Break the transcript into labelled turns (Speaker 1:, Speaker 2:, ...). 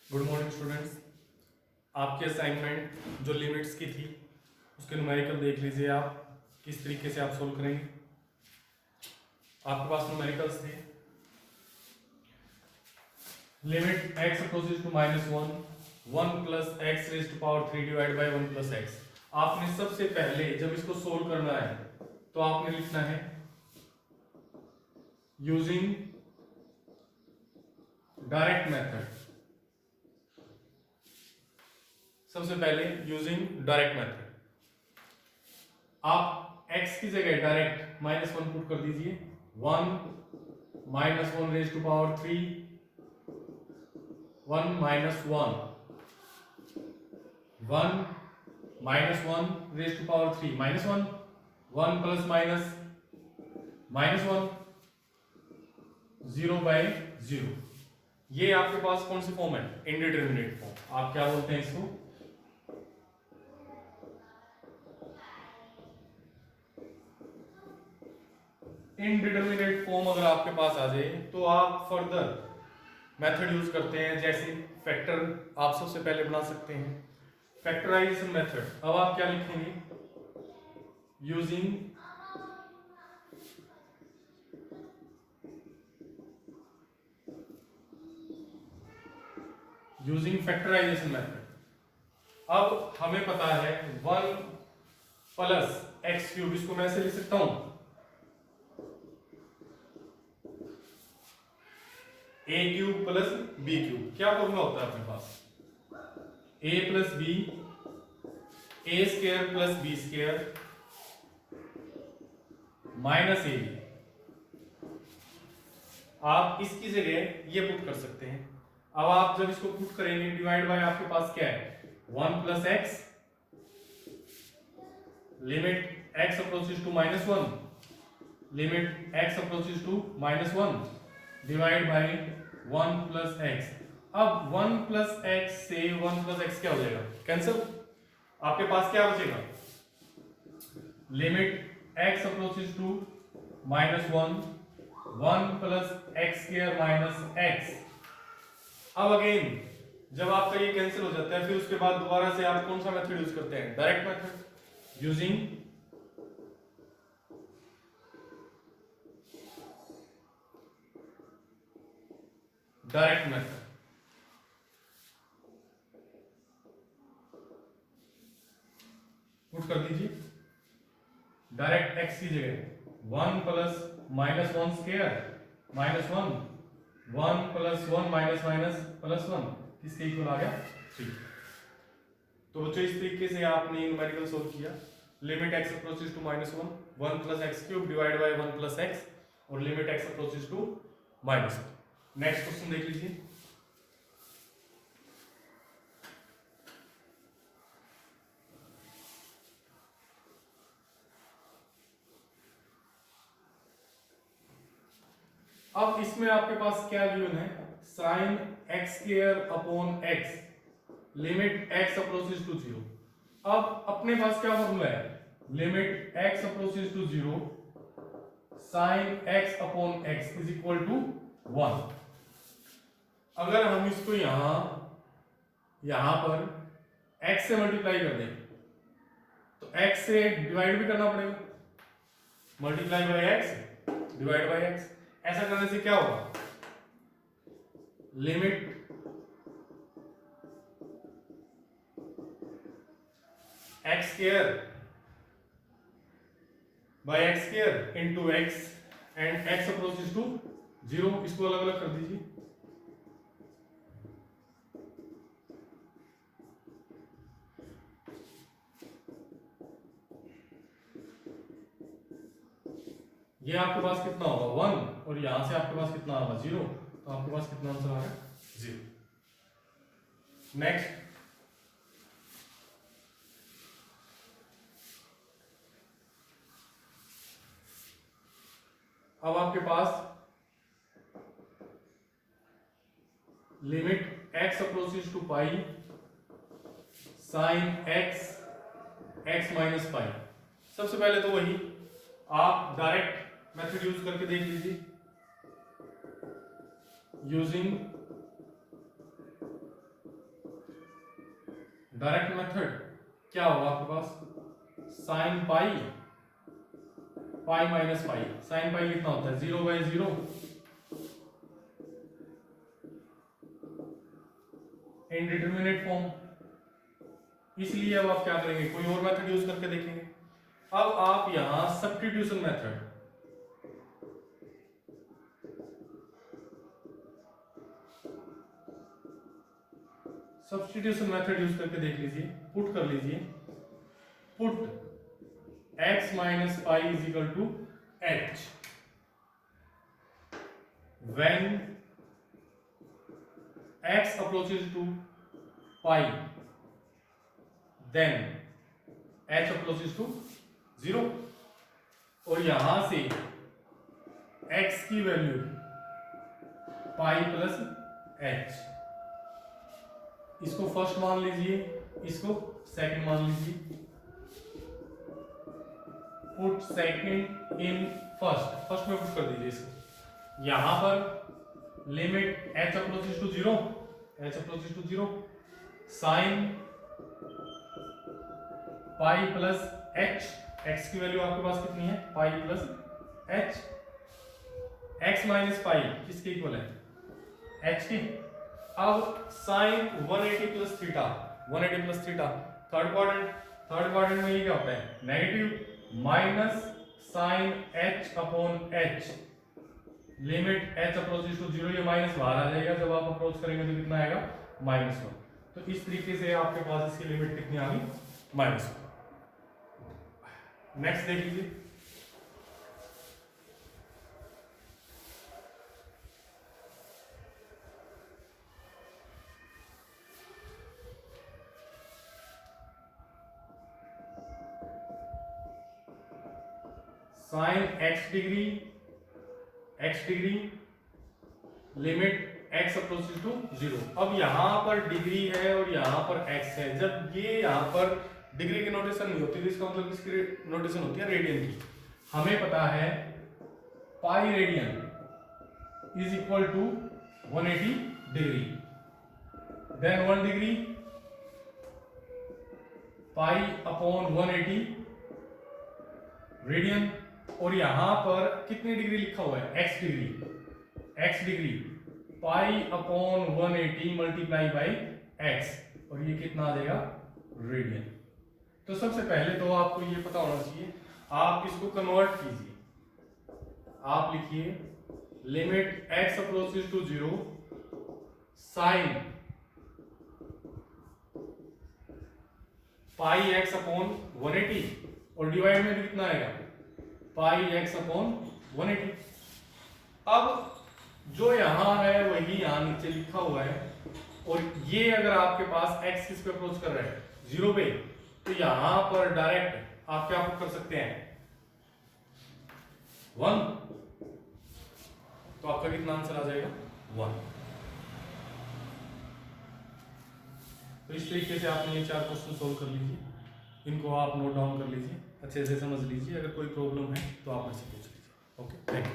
Speaker 1: Good morning students. आपकी assignment जो limits की थी उसके न्यूमेरिकल देख लीजिए आप किस तरीके से आप सोल्व करेंगे। आपके पास न्यूमेरिकल्स थे limit x approaches to -1 1 plus x raise to power 3 divide by 1 plus x. आपने सबसे पहले जब इसको सोल्व करना है तो आपने लिखना है यूजिंग डायरेक्ट मेथड। सबसे पहले यूजिंग डायरेक्ट मेथड आप x की जगह डायरेक्ट -1 पुट कर दीजिए। 1 -1 raise to power 3 1 -1 1 -1 raise to power 3 -1 1 plus minus -1 0 by 0। ये आपके पास कौन सी फॉर्म है? Indeterminate form. आप क्या बोलते हैं इसको? इनडिटरमिनेट फॉर्म अगर आपके पास आ जाए तो आप फर्दर मेथड यूज करते हैं, जैसे फैक्टर आप सबसे पहले बना सकते हैं फैक्टराइजेशन मेथड। अब आप क्या लिखेंगे? Using factorisation method. अब हमें पता है 1 प्लस एक्स क्यूब, इसको मैं ऐसे लिख सकता हूं A cube plus B cube. क्या फॉर्मूला होता है अपने पास? A plus B A square plus B square minus A B. आप इसकी जगह ये पुट कर सकते हैं। अब आप जब इसको पुट करेंगे डिवाइड बाय आपके पास क्या है? 1 plus x limit x approaches to -1 limit x approaches to -1 divide by 1 plus x. अब 1 प्लस एक्स से 1 प्लस एक्स क्या हो जाएगा? कैंसिल। आपके पास क्या बचेगा? Limit x approaches to -1 1 plus x square minus x. अब अगेन जब आपका ये कैंसिल हो जाता है फिर उसके बाद दोबारा से आप कौन सा मेथड यूज करते हैं? Direct method. Using direct method put कर दीजिए डायरेक्ट x की जगह 1 plus -1 square -1 1 plus 1 minus minus plus 1 किसके इक्वल आ गया? 3। तो बच्चों इस तरीके से आपने न्यूमेरिकल सोल्व किया। Limit x approaches to -1 1 plus x cube divide by 1 plus x और limit x approaches to -1। Next question देख लीजिए। अब इसमें आपके पास क्या गिवन है? Sine x square upon x limit x approaches to 0। अब अपने पास क्या फॉर्मूला है? Limit x approaches to 0 sine x upon x is equal to 1। अगर हम इसको यहां पर x से मल्टीप्लाई कर दें तो x से डिवाइड भी करना पड़ेगा। Multiply by x divide by x। ऐसा करने से क्या होगा? Limit x square by x square into x and x approaches to 0। इसको अलग अलग कर दीजिए। ये आपके पास कितना होगा? 1 और यहां से आपके पास कितना होगा? 0। तो आपके पास कितना आंसर आ रहा है? 0। नेक्स्ट अब आपके पास limit x approaches to pi sine x minus pi. सबसे पहले तो वही आप डायरेक्ट मेथड यूज करके देख लीजिए यूजिंग डायरेक्ट मेथड क्या होगा आपके पास, sine pi minus pi. Sine pi कितना होता है, 0/0 इनडिटरमिनेट फॉर्म। इसलिए अब आप क्या करेंगे, कोई और मेथड यूज करके देखेंगे। अब आप यहां सब्स्टिट्यूशन मेथड, यूज करके देख लीजिए, पुट कर लीजिए। Put x minus pi is equal to h when x approaches to pi, then h approaches to 0। और यहां से x की वैल्यू पाई प्लस h, इसको फर्स्ट मान लीजिए, इसको सेकंड मान लीजिए। पुट सेकंड इन फर्स्ट में पुट कर दीजिए इसको। यहां पर limit h approaches to 0, sine pi plus h, x की वैल्यू आपके पास कितनी है, pi plus h, x minus pi किसके इक्वल है, h की। अब sine 180 plus theta, third quadrant में ये क्या होता है, negative, minus sine h upon h, limit h approaches to 0, ये माइनस बाहर आ जाएगा, जब आप अप्रोच करेंगे तो कितना आएगा, -1। तो इस तरीके से आपके पास इसकी लिमिट कितनी आ गई, -1। नेक्स्ट देख लीजिए, sine x degree limit x approaches to 0। अब यहां पर डिग्री है और यहां पर x है। जब ये यहां पर डिग्री की नोटेशन नहीं होती तो इसका मतलब किसकी नोटेशन होती है, रेडियन की। हमें पता है pi radian is equal to 180 degree, then 1 degree pi upon 180 radian. और यहां पर कितनी डिग्री लिखा हुआ है, x degree pi upon 180 multiply by x, और ये कितना आ जाएगा, रेडियन। तो सबसे पहले तो आपको ये पता होना चाहिए, आप इसको कन्वर्ट कीजिए। आप लिखिए limit x approaches to 0 sine pi x upon 180, और डिवाइड में भी कितना आएगा, पाई x अपॉन 180। अब जो यहां है वही यहां नीचे लिखा हुआ है, और ये अगर आपके पास x किस पे अप्रोच कर रहा है, 0 पे, तो यहां पर डायरेक्ट आप क्या पुट कर सकते हैं, 1। तो आपका कितना आंसर आ जाएगा, 1। तो इस तरीके से आपने ये 4 क्वेश्चन सोल्व कर लीजिए, इनको आप नोट डाउन कर लीजिए, अच्छे से समझ लीजिए। अगर कोई प्रॉब्लम है तो आप मुझसे पूछ लीजिए। Okay, thank you.